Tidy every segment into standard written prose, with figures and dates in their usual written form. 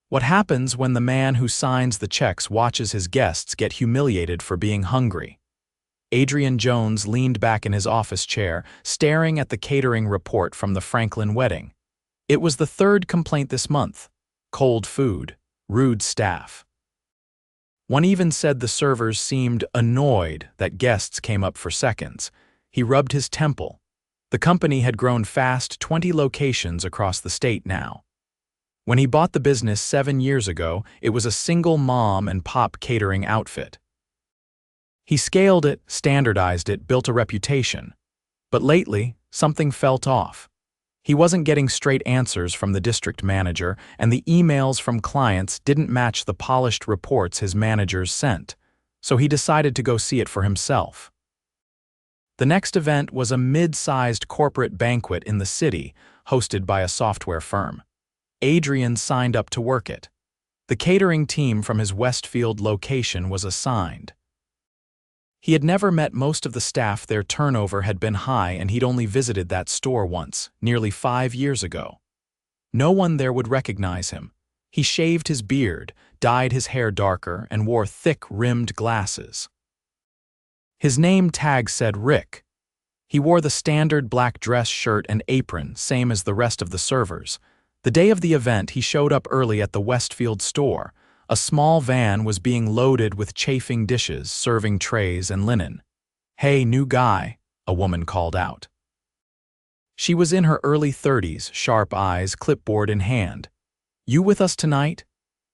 What happens when the man who signs the checks watches his guests get humiliated for being hungry? Adrian Jones leaned back in his office chair, staring at the catering report from the Franklin wedding. It was the third complaint this month. Cold food, rude staff. One even said the servers seemed annoyed that guests came up for seconds. He rubbed his temple. The company had grown fast, 20 locations across the state now. When he bought the business 7 years ago, it was a single mom and pop catering outfit. He scaled it, standardized it, built a reputation. But lately, something felt off. He wasn't getting straight answers from the district manager, and the emails from clients didn't match the polished reports his managers sent, so he decided to go see it for himself. The next event was a mid-sized corporate banquet in the city, hosted by a software firm. Adrian signed up to work it. The catering team from his Westfield location was assigned. He had never met most of the staff. Their turnover had been high, and he'd only visited that store once, nearly 5 years ago. No one there would recognize him. He shaved his beard, dyed his hair darker, and wore thick-rimmed glasses. His name tag said Rick. He wore the standard black dress shirt and apron, same as the rest of the servers. The day of the event, he showed up early at the Westfield store. A small van was being loaded with chafing dishes, serving trays and linen. "Hey, new guy," a woman called out. She was in her early 30s, sharp eyes, clipboard in hand. "You with us tonight?"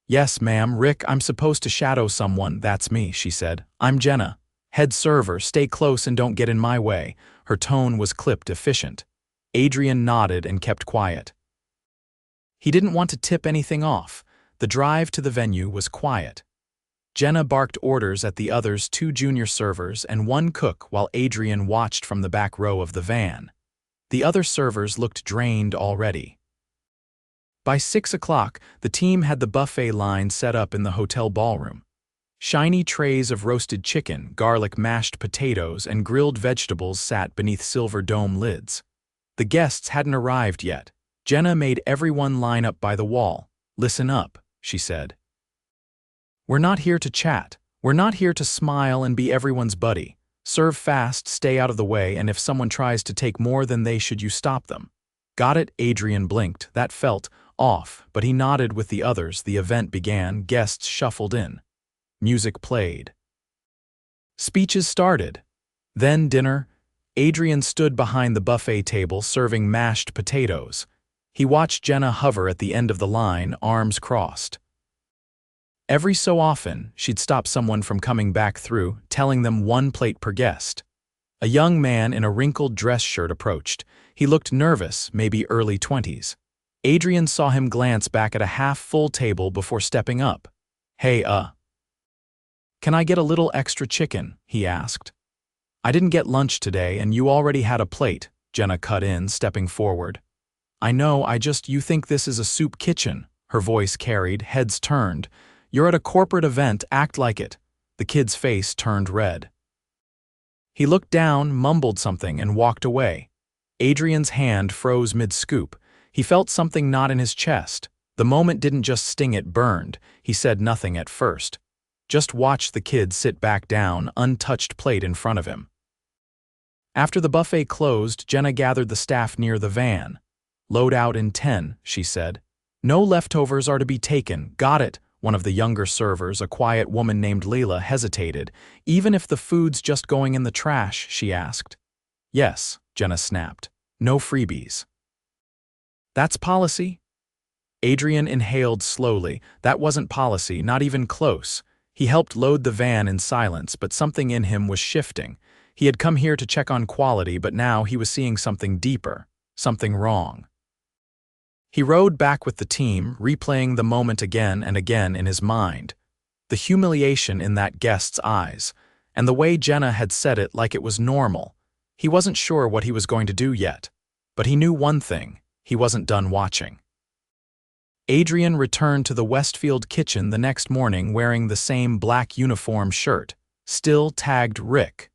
"Yes, ma'am. Rick, I'm supposed to shadow someone." "That's me," she said. "I'm Jenna. Head server. Stay close and don't get in my way." Her tone was clipped, efficient. Adrian nodded and kept quiet. He didn't want to tip anything off. The drive to the venue was quiet. Jenna barked orders at the others, 2 junior servers and 1 cook, while Adrian watched from the back row of the van. The other servers looked drained already. By 6 o'clock, the team had the buffet line set up in the hotel ballroom. Shiny trays of roasted chicken, garlic mashed potatoes, and grilled vegetables sat beneath silver dome lids. The guests hadn't arrived yet. Jenna made everyone line up by the wall. "Listen up," she said. "We're not here to chat. We're not here to smile and be everyone's buddy. Serve fast, stay out of the way, and if someone tries to take more than they should, you stop them." "Got it?" Adrian blinked. That felt off, but he nodded with the others. The event began. Guests shuffled in. Music played. Speeches started. Then dinner. Adrian stood behind the buffet table serving mashed potatoes. He watched Jenna hover at the end of the line, arms crossed. Every so often, she'd stop someone from coming back through, telling them 1 plate per guest. A young man in a wrinkled dress shirt approached. He looked nervous, maybe early 20s. Adrian saw him glance back at a half-full table before stepping up. "Hey, can I get a little extra chicken?" he asked. "I didn't get lunch today, and you already had a plate," Jenna cut in, stepping forward. "I know, you think this is a soup kitchen," her voice carried, heads turned. "You're at a corporate event, act like it." The kid's face turned red. He looked down, mumbled something, and walked away. Adrian's hand froze mid-scoop. He felt something knot in his chest. The moment didn't just sting, it burned. He said nothing at first. Just watched the kid sit back down, untouched plate in front of him. After the buffet closed, Jenna gathered the staff near the van. "Load out in 10, she said. "No leftovers are to be taken." "Got it." One of the younger servers, a quiet woman named Leila, hesitated. "Even if the food's just going in the trash?" she asked. "Yes," Jenna snapped. "No freebies." "That's policy?" Adrian inhaled slowly. That wasn't policy, not even close. He helped load the van in silence, but something in him was shifting. He had come here to check on quality, but now he was seeing something deeper, something wrong. He rode back with the team, replaying the moment again and again in his mind. The humiliation in that guest's eyes, and the way Jenna had said it like it was normal. He wasn't sure what he was going to do yet, but he knew one thing: he wasn't done watching. Adrian returned to the Westfield kitchen the next morning wearing the same black uniform shirt, still tagged Rick.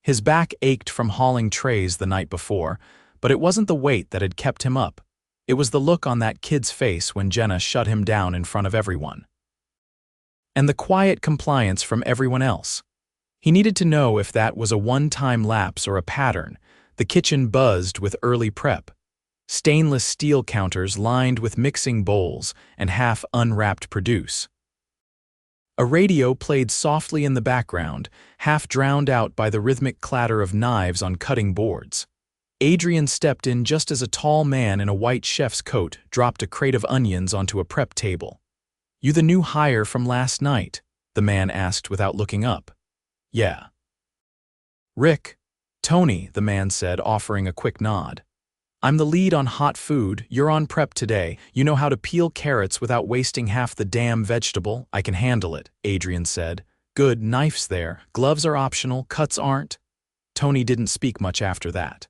His back ached from hauling trays the night before, but it wasn't the weight that had kept him up. It was the look on that kid's face when Jenna shut him down in front of everyone. And the quiet compliance from everyone else. He needed to know if that was a one-time lapse or a pattern. The kitchen buzzed with early prep. Stainless steel counters lined with mixing bowls and half-unwrapped produce. A radio played softly in the background, half drowned out by the rhythmic clatter of knives on cutting boards. Adrian stepped in just as a tall man in a white chef's coat dropped a crate of onions onto a prep table. "You the new hire from last night?" the man asked without looking up. "Yeah." "Rick." "Tony," the man said, offering a quick nod. "I'm the lead on hot food. You're on prep today. You know how to peel carrots without wasting half the damn vegetable." "I can handle it," Adrian said. "Good, knife's there. Gloves are optional, cuts aren't." Tony didn't speak much after that.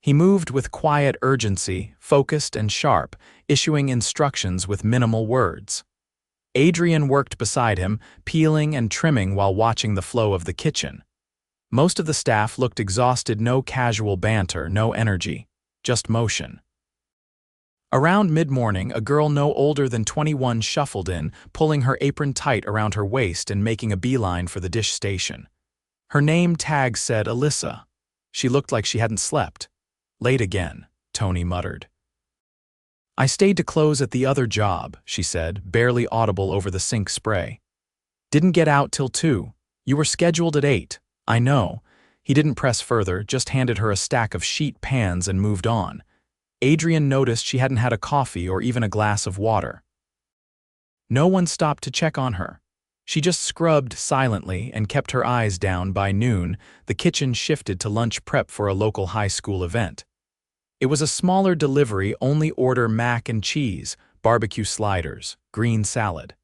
He moved with quiet urgency, focused and sharp, issuing instructions with minimal words. Adrian worked beside him, peeling and trimming while watching the flow of the kitchen. Most of the staff looked exhausted, no casual banter, no energy, just motion. Around mid-morning, a girl no older than 21 shuffled in, pulling her apron tight around her waist and making a beeline for the dish station. Her name tag said Alyssa. She looked like she hadn't slept. "Late again," Tony muttered. "I stayed to close at the other job," she said, barely audible over the sink spray. "Didn't get out till 2. You were scheduled at 8. "I know." He didn't press further, just handed her a stack of sheet pans and moved on. Adrian noticed she hadn't had a coffee or even a glass of water. No one stopped to check on her. She just scrubbed silently and kept her eyes down. By noon, the kitchen shifted to lunch prep for a local high school event. It was a smaller delivery, only order mac and cheese, barbecue sliders, green salad.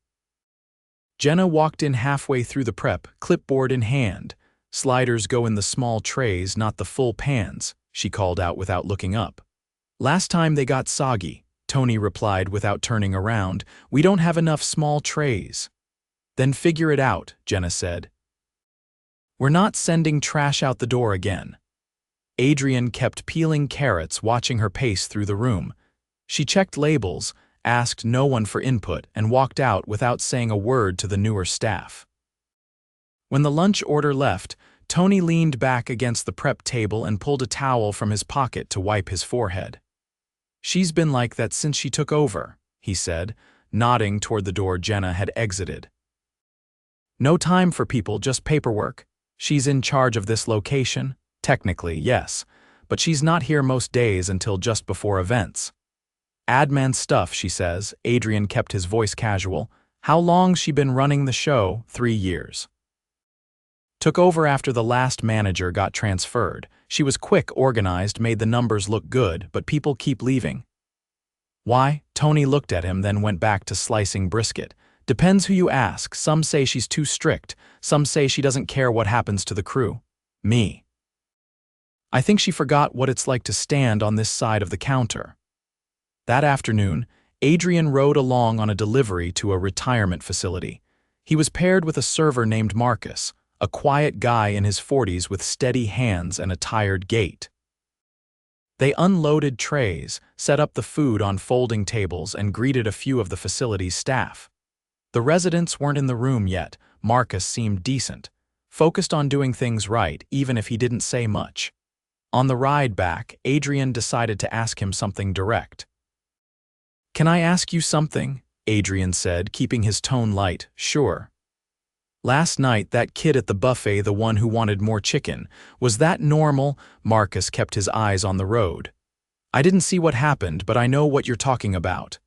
Jenna walked in halfway through the prep, clipboard in hand. "Sliders go in the small trays, not the full pans," she called out without looking up. "Last time they got soggy," Tony replied without turning around. "We don't have enough small trays." "Then figure it out," Jenna said. "We're not sending trash out the door again." Adrian kept peeling carrots, watching her pace through the room. She checked labels, asked no one for input, and walked out without saying a word to the newer staff. When the lunch order left, Tony leaned back against the prep table and pulled a towel from his pocket to wipe his forehead. "She's been like that since she took over," he said, nodding toward the door Jenna had exited. "No time for people, just paperwork. She's in charge of this location. Technically, yes, but she's not here most days until just before events. Admin stuff, she says." Adrian kept his voice casual. "How long's she been running the show?" 3 years. "Took over after the last manager got transferred. She was quick, organized, made the numbers look good, but people keep leaving." "Why?" Tony looked at him, then went back to slicing brisket. "Depends who you ask. Some say she's too strict. Some say she doesn't care what happens to the crew." "Me. I think she forgot what it's like to stand on this side of the counter." That afternoon, Adrian rode along on a delivery to a retirement facility. He was paired with a server named Marcus, a quiet guy in his 40s with steady hands and a tired gait. They unloaded trays, set up the food on folding tables, and greeted a few of the facility's staff. The residents weren't in the room yet. Marcus seemed decent, focused on doing things right, even if he didn't say much. On the ride back, Adrian decided to ask him something direct. "Can I ask you something?" Adrian said, keeping his tone light. "Sure." "Last night, that kid at the buffet, the one who wanted more chicken, was that normal?" Marcus kept his eyes on the road. "I didn't see what happened, but I know what you're talking about."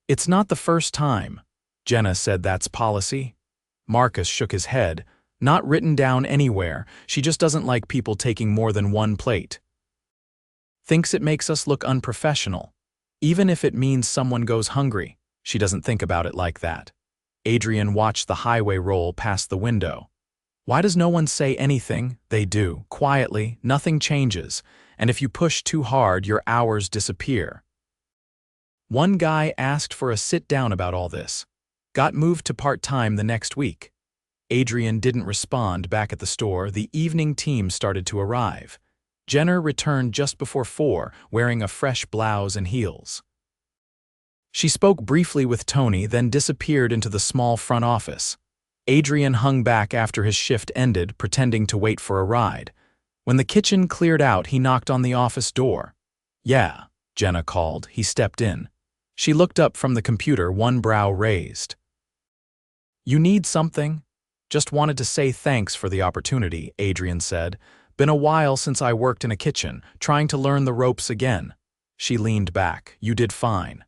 "It's not the first time." Jenna said that's policy. Marcus shook his head. "Not written down anywhere. She just doesn't like people taking more than one plate. Thinks it makes us look unprofessional. Even if it means someone goes hungry, she doesn't think about it like that." Adrian watched the highway roll past the window. "Why does no one say anything?" "They do, quietly, nothing changes, and if you push too hard, your hours disappear." One guy asked for a sit-down about all this. Got moved to part-time the next week. Adrian didn't respond back at the store. The evening team started to arrive. Jenner returned just before 4, wearing a fresh blouse and heels. She spoke briefly with Tony, then disappeared into the small front office. Adrian hung back after his shift ended, pretending to wait for a ride. When the kitchen cleared out, he knocked on the office door. "Yeah," Jenna called. He stepped in. She looked up from the computer, one brow raised. "You need something?" "Just wanted to say thanks for the opportunity," Adrian said. "Been a while since I worked in a kitchen, trying to learn the ropes again." She leaned back. "You did fine.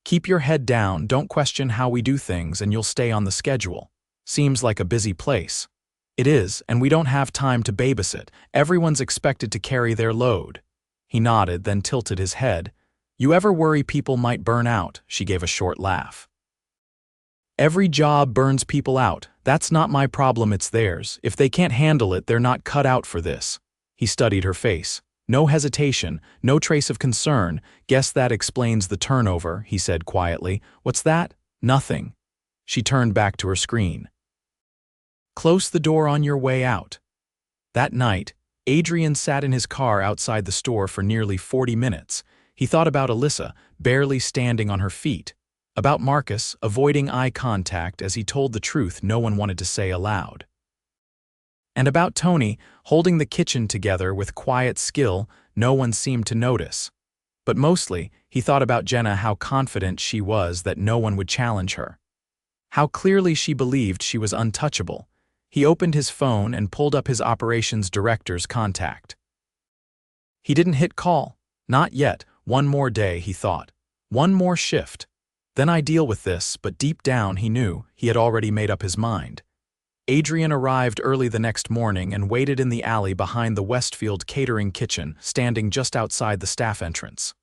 Keep your head down, don't question how we do things, and you'll stay on the schedule. Seems like a busy place." "It is, and we don't have time to babysit. Everyone's expected to carry their load." He nodded, then tilted his head. "You ever worry people might burn out?" She gave a short laugh. "Every job burns people out. That's not my problem, it's theirs. If they can't handle it, they're not cut out for this." He studied her face. No hesitation, no trace of concern. "Guess that explains the turnover," he said quietly. "What's that?" "Nothing." She turned back to her screen. "Close the door on your way out." That night, Adrian sat in his car outside the store for nearly 40 minutes. He thought about Alyssa, barely standing on her feet. About Marcus, avoiding eye contact as he told the truth no one wanted to say aloud. And about Tony, holding the kitchen together with quiet skill no one seemed to notice. But mostly, he thought about Jenna, how confident she was that no one would challenge her. How clearly she believed she was untouchable. He opened his phone and pulled up his operations director's contact. He didn't hit call. Not yet. One more day, he thought. One more shift. Then I deal with this, but deep down he knew he had already made up his mind. Adrian arrived early the next morning and waited in the alley behind the Westfield Catering kitchen, standing just outside the staff entrance.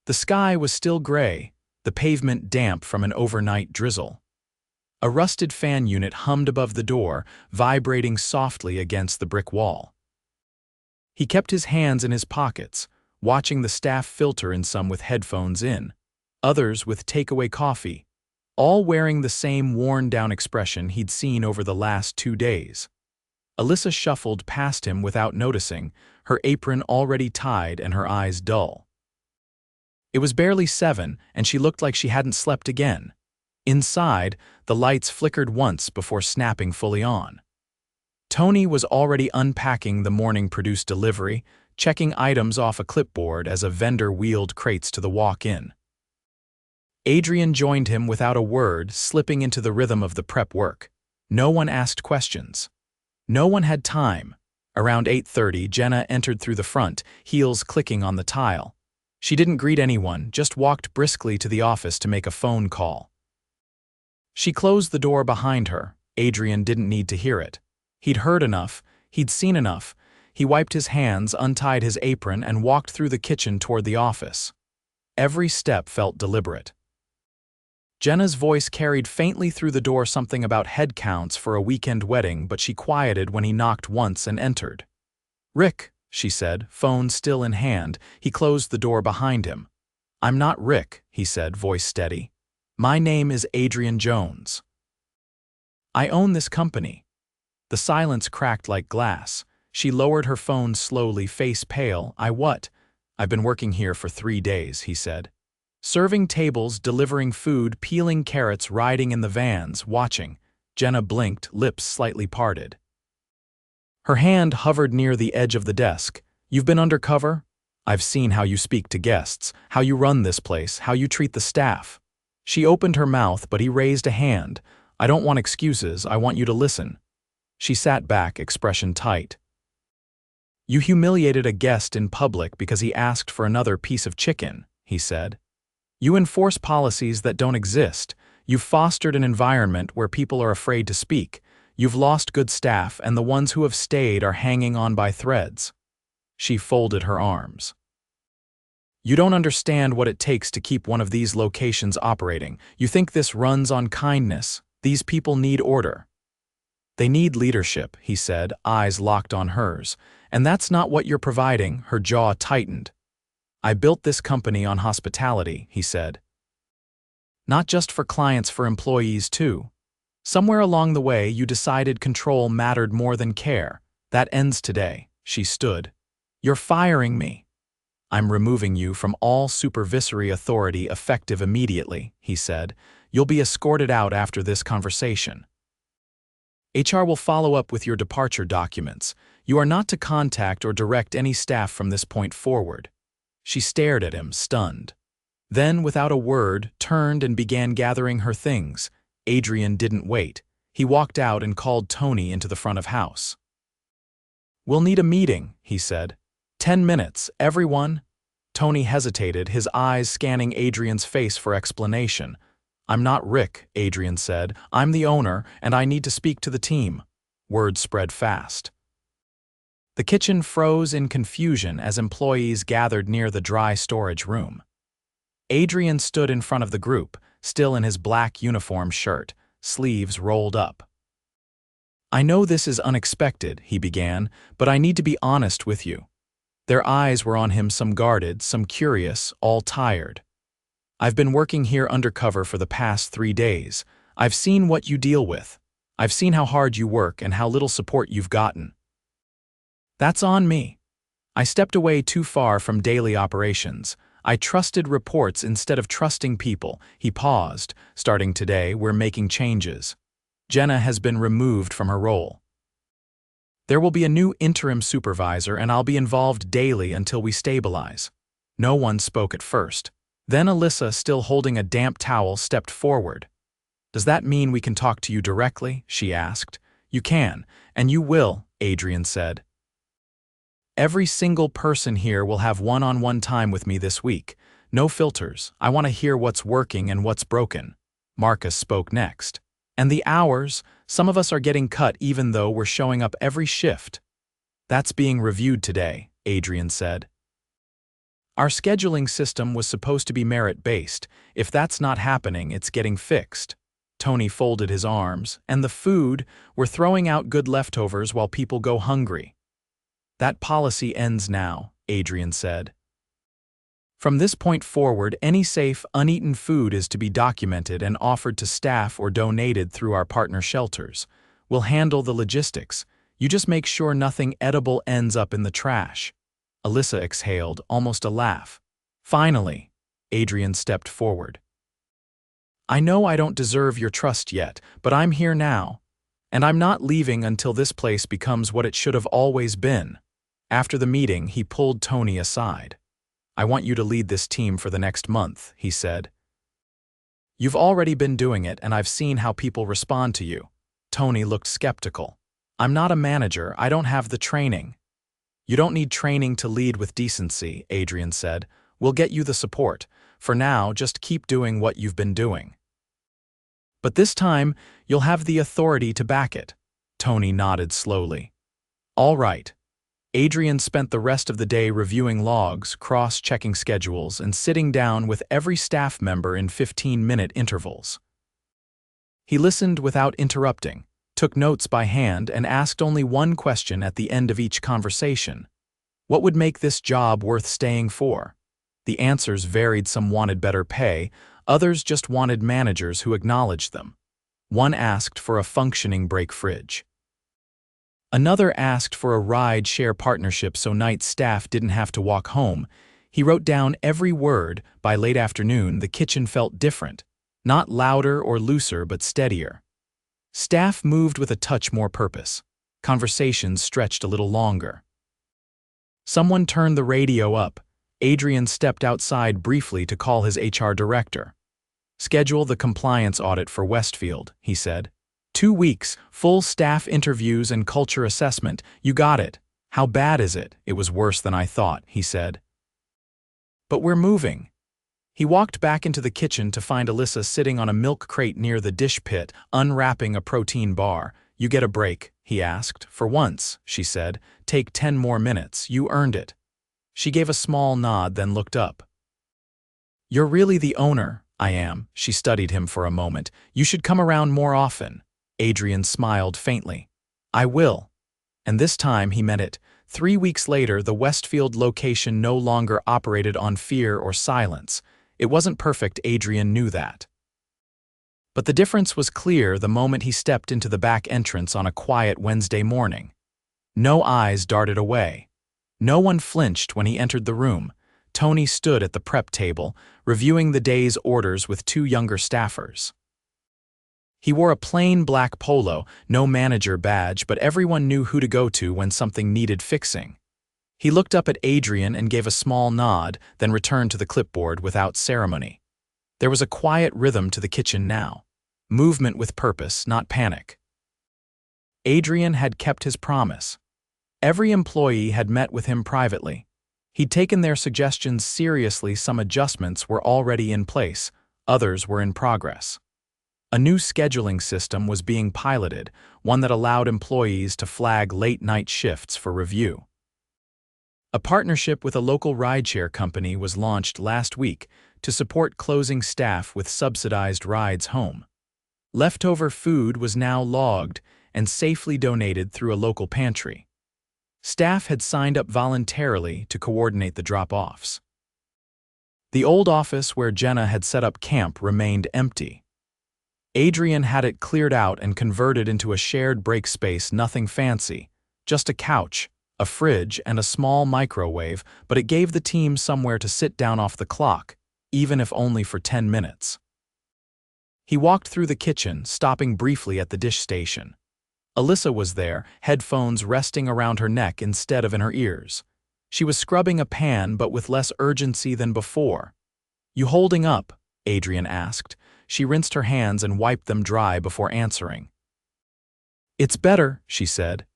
The sky was still gray, the pavement damp from an overnight drizzle. A rusted fan unit hummed above the door, vibrating softly against the brick wall. He kept his hands in his pockets, watching the staff filter in, some with headphones in, others with takeaway coffee, all wearing the same worn-down expression he'd seen over the last 2 days. Alyssa shuffled past him without noticing, her apron already tied and her eyes dull. It was barely 7, and she looked like she hadn't slept again. Inside, the lights flickered once before snapping fully on. Tony was already unpacking the morning-produced delivery, checking items off a clipboard as a vendor wheeled crates to the walk-in. Adrian joined him without a word, slipping into the rhythm of the prep work. No one asked questions. No one had time. Around 8:30, Jenna entered through the front, heels clicking on the tile. She didn't greet anyone, just walked briskly to the office to make a phone call. She closed the door behind her. Adrian didn't need to hear it. He'd heard enough, he'd seen enough. He wiped his hands, untied his apron, and walked through the kitchen toward the office. Every step felt deliberate. Jenna's voice carried faintly through the door, something about head counts for a weekend wedding, but she quieted when he knocked once and entered. "Rick," she said, phone still in hand. He closed the door behind him. "I'm not Rick," he said, voice steady. "My name is Adrian Jones. I own this company." The silence cracked like glass. She lowered her phone slowly, face pale. What? "I've been working here for 3 days," he said. "Serving tables, delivering food, peeling carrots, riding in the vans, watching." Jenna blinked, lips slightly parted. Her hand hovered near the edge of the desk. "You've been undercover? I've seen how you speak to guests, how you run this place, how you treat the staff." She opened her mouth, but he raised a hand. "I don't want excuses, I want you to listen." She sat back, expression tight. "You humiliated a guest in public because he asked for another piece of chicken," he said. "You enforce policies that don't exist. You've fostered an environment where people are afraid to speak. You've lost good staff, and the ones who have stayed are hanging on by threads." She folded her arms. "You don't understand what it takes to keep one of these locations operating. You think this runs on kindness. These people need order." "They need leadership," he said, eyes locked on hers. "And that's not what you're providing." Her jaw tightened. "I built this company on hospitality," he said. "Not just for clients, for employees too. Somewhere along the way you decided control mattered more than care. That ends today." she stood. "You're firing me." "I'm removing you from all supervisory authority effective immediately," he said. "You'll be escorted out after this conversation. HR will follow up with your departure documents. You are not to contact or direct any staff from this point forward." She stared at him, stunned. Then, without a word, turned and began gathering her things. Adrian didn't wait. He walked out and called Tony into the front of house. "We'll need a meeting," he said. 10 minutes, everyone." Tony hesitated, his eyes scanning Adrian's face for explanation. "I'm not Rick," Adrian said. "I'm the owner, and I need to speak to the team." Word spread fast. The kitchen froze in confusion as employees gathered near the dry storage room. Adrian stood in front of the group, still in his black uniform shirt, sleeves rolled up. "I know this is unexpected," he began, "but I need to be honest with you." Their eyes were on him, some guarded, some curious, all tired. "I've been working here undercover for the past 3 days. I've seen what you deal with. I've seen how hard you work and how little support you've gotten. That's on me. I stepped away too far from daily operations. I trusted reports instead of trusting people." He paused. "Starting today, we're making changes. Jenna has been removed from her role. There will be a new interim supervisor, and I'll be involved daily until we stabilize." No one spoke at first. Then Alyssa, still holding a damp towel, stepped forward. "Does that mean we can talk to you directly?" she asked. "You can, and you will," Adrian said. "Every single person here will have one-on-one time with me this week. No filters. I want to hear what's working and what's broken." Marcus spoke next. "And the hours, some of us are getting cut even though we're showing up every shift." "That's being reviewed today," Adrian said. "Our scheduling system was supposed to be merit-based. If that's not happening, it's getting fixed." Tony folded his arms. "And the food, we're throwing out good leftovers while people go hungry." "That policy ends now," Adrian said. "From this point forward, any safe, uneaten food is to be documented and offered to staff or donated through our partner shelters. We'll handle the logistics. You just make sure nothing edible ends up in the trash." Alyssa exhaled, almost a laugh. "Finally," Adrian stepped forward. "I know I don't deserve your trust yet, but I'm here now. And I'm not leaving until this place becomes what it should have always been." After the meeting, he pulled Tony aside. "I want you to lead this team for the next month," he said. "You've already been doing it, and I've seen how people respond to you." Tony looked skeptical. "I'm not a manager. I don't have the training." "You don't need training to lead with decency," Adrian said. "We'll get you the support. For now, just keep doing what you've been doing. But this time, you'll have the authority to back it." Tony nodded slowly. "All right." Adrian spent the rest of the day reviewing logs, cross-checking schedules, and sitting down with every staff member in 15-minute intervals. He listened without interrupting, took notes by hand, and asked only one question at the end of each conversation. What would make this job worth staying for? The answers varied. Some wanted better pay, others just wanted managers who acknowledged them. One asked for a functioning break fridge. Another asked for a ride-share partnership so night staff didn't have to walk home. He wrote down every word. By late afternoon, the kitchen felt different. Not louder or looser, but steadier. Staff moved with a touch more purpose. Conversations stretched a little longer. Someone turned the radio up. Adrian stepped outside briefly to call his HR director. "Schedule the compliance audit for Westfield," he said. 2 weeks, full staff interviews and culture assessment. You got it. How bad is it? It was worse than I thought, he said. But we're moving. He walked back into the kitchen to find Alyssa sitting on a milk crate near the dish pit, unwrapping a protein bar. You get a break, he asked. For once, she said. Take 10 more minutes. You earned it. She gave a small nod, then looked up. You're really the owner? I am. She studied him for a moment. You should come around more often. Adrian smiled faintly. I will. And this time he meant it. 3 weeks later, the Westfield location no longer operated on fear or silence. It wasn't perfect, Adrian knew that. But the difference was clear the moment he stepped into the back entrance on a quiet Wednesday morning. No eyes darted away. No one flinched when he entered the room. Tony stood at the prep table, reviewing the day's orders with two younger staffers. He wore a plain black polo, no manager badge, but everyone knew who to go to when something needed fixing. He looked up at Adrian and gave a small nod, then returned to the clipboard without ceremony. There was a quiet rhythm to the kitchen now. Movement with purpose, not panic. Adrian had kept his promise. Every employee had met with him privately. He'd taken their suggestions seriously. Some adjustments were already in place, others were in progress. A new scheduling system was being piloted, one that allowed employees to flag late-night shifts for review. A partnership with a local rideshare company was launched last week to support closing staff with subsidized rides home. Leftover food was now logged and safely donated through a local pantry. Staff had signed up voluntarily to coordinate the drop-offs. The old office where Jenna had set up camp remained empty. Adrian had it cleared out and converted into a shared break space. Nothing fancy, just a couch, a fridge, and a small microwave, but it gave the team somewhere to sit down off the clock, even if only for 10 minutes. He walked through the kitchen, stopping briefly at the dish station. Alyssa was there, headphones resting around her neck instead of in her ears. She was scrubbing a pan, but with less urgency than before. "You holding up?" Adrian asked. She rinsed her hands and wiped them dry before answering. "It's better," she said.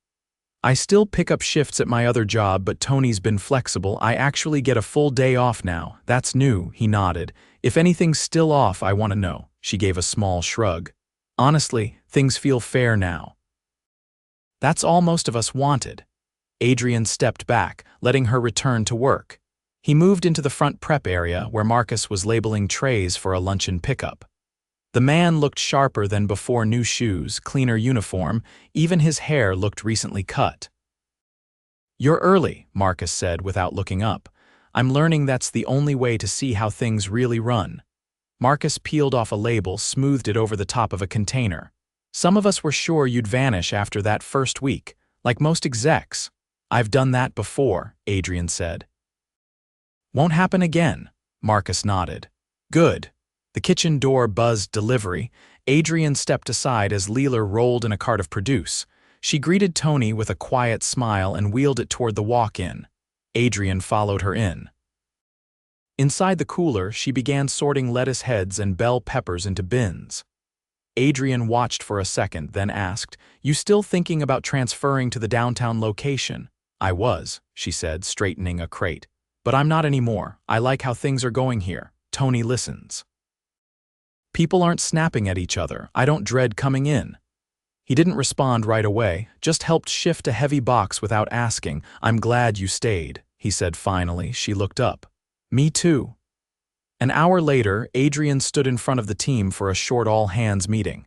"I still pick up shifts at my other job, but Tony's been flexible. I actually get a full day off now. That's new," he nodded. "If anything's still off, I want to know." She gave a small shrug. "Honestly, things feel fair now." That's all most of us wanted. Adrian stepped back, letting her return to work. He moved into the front prep area where Marcus was labeling trays for a luncheon pickup. The man looked sharper than before. New shoes, cleaner uniform, even his hair looked recently cut. "You're early," Marcus said without looking up. "I'm learning that's the only way to see how things really run." Marcus peeled off a label, smoothed it over the top of a container. "Some of us were sure you'd vanish after that first week, like most execs." "I've done that before," Adrian said. "Won't happen again," Marcus nodded. "Good." The kitchen door buzzed delivery. Adrian stepped aside as Leela rolled in a cart of produce. She greeted Tony with a quiet smile and wheeled it toward the walk-in. Adrian followed her in. Inside the cooler, she began sorting lettuce heads and bell peppers into bins. Adrian watched for a second, then asked, "You still thinking about transferring to the downtown location?" "I was," she said, straightening a crate. "But I'm not anymore. I like how things are going here." Tony listens. "People aren't snapping at each other. I don't dread coming in." He didn't respond right away, just helped shift a heavy box without asking. "I'm glad you stayed," he said finally. She looked up. "Me too." An hour later, Adrian stood in front of the team for a short all-hands meeting.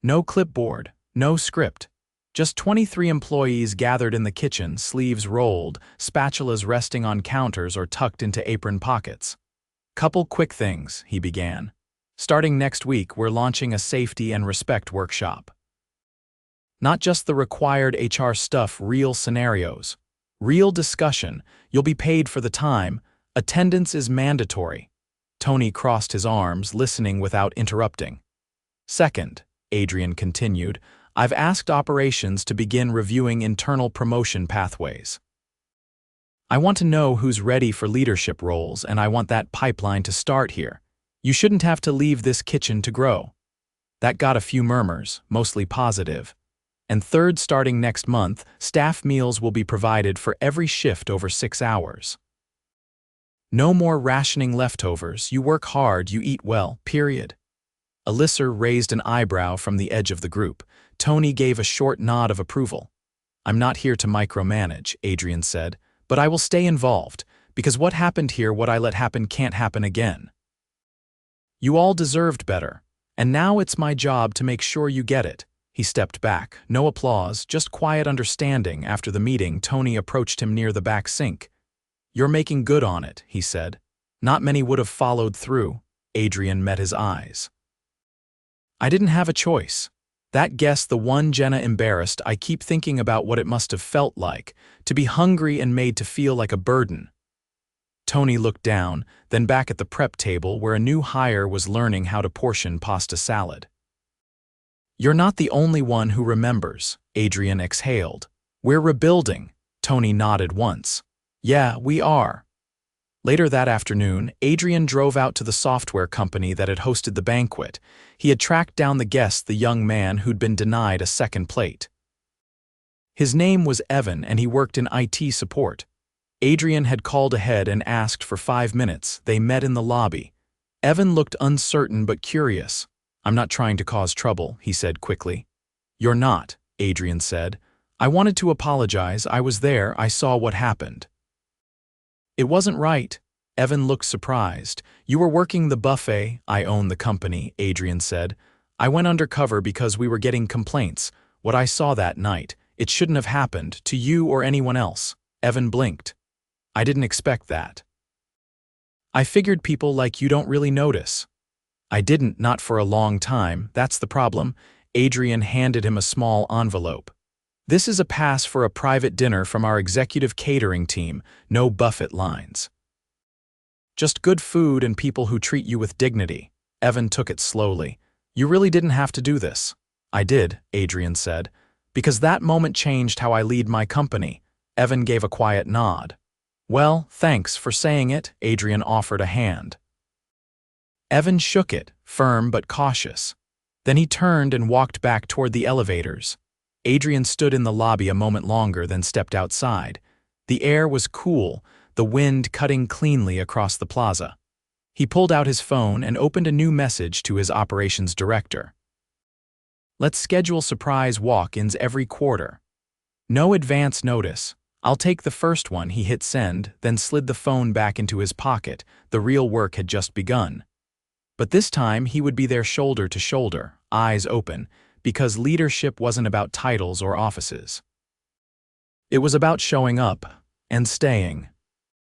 No clipboard, no script. Just 23 employees gathered in the kitchen, sleeves rolled, spatulas resting on counters or tucked into apron pockets. "Couple quick things," he began. "Starting next week, we're launching a safety and respect workshop. Not just the required HR stuff, real scenarios. Real discussion. You'll be paid for the time. Attendance is mandatory." Tony crossed his arms, listening without interrupting. "Second," Adrian continued, "I've asked operations to begin reviewing internal promotion pathways. I want to know who's ready for leadership roles, and I want that pipeline to start here. You shouldn't have to leave this kitchen to grow." That got a few murmurs, mostly positive. And third, starting next month, staff meals will be provided for every shift over 6 hours. No more rationing leftovers. You work hard, you eat well, period. Alyssa raised an eyebrow from the edge of the group. Tony gave a short nod of approval. "I'm not here to micromanage," Adrian said, "but I will stay involved, because what happened here, what I let happen, can't happen again. You all deserved better, and now it's my job to make sure you get it." He stepped back. No applause, just quiet understanding. After the meeting, Tony approached him near the back sink. "You're making good on it," he said. "Not many would have followed through." Adrian met his eyes. "I didn't have a choice. That guest, the one Jenna embarrassed, I keep thinking about what it must have felt like, to be hungry and made to feel like a burden. Tony looked down, then back at the prep table where a new hire was learning how to portion pasta salad. You're not the only one who remembers, Adrian exhaled. We're rebuilding, Tony nodded once. Yeah, we are. Later that afternoon, Adrian drove out to the software company that had hosted the banquet. He had tracked down the guest, the young man who'd been denied a second plate. His name was Evan, and he worked in IT support. Adrian had called ahead and asked for 5 minutes. They met in the lobby. Evan looked uncertain but curious. I'm not trying to cause trouble, he said quickly. You're not, Adrian said. I wanted to apologize. I was there. I saw what happened. It wasn't right. Evan looked surprised. You were working the buffet. I own the company, Adrian said. I went undercover because we were getting complaints. What I saw that night, it shouldn't have happened to you or anyone else. Evan blinked. I didn't expect that. I figured people like you don't really notice. I didn't, not for a long time. That's the problem. Adrian handed him a small envelope. This is a pass for a private dinner from our executive catering team, no buffet lines. Just good food and people who treat you with dignity. Evan took it slowly. You really didn't have to do this. I did, Adrian said, because that moment changed how I lead my company. Evan gave a quiet nod. Well, thanks for saying it, Adrian offered a hand. Evan shook it, firm but cautious. Then he turned and walked back toward the elevators. Adrian stood in the lobby a moment longer, then stepped outside. The air was cool, the wind cutting cleanly across the plaza. He pulled out his phone and opened a new message to his operations director. Let's schedule surprise walk-ins every quarter. No advance notice. I'll take the first one. He hit send, then slid the phone back into his pocket. The real work had just begun. But this time he would be there shoulder to shoulder, eyes open, because leadership wasn't about titles or offices. It was about showing up and staying.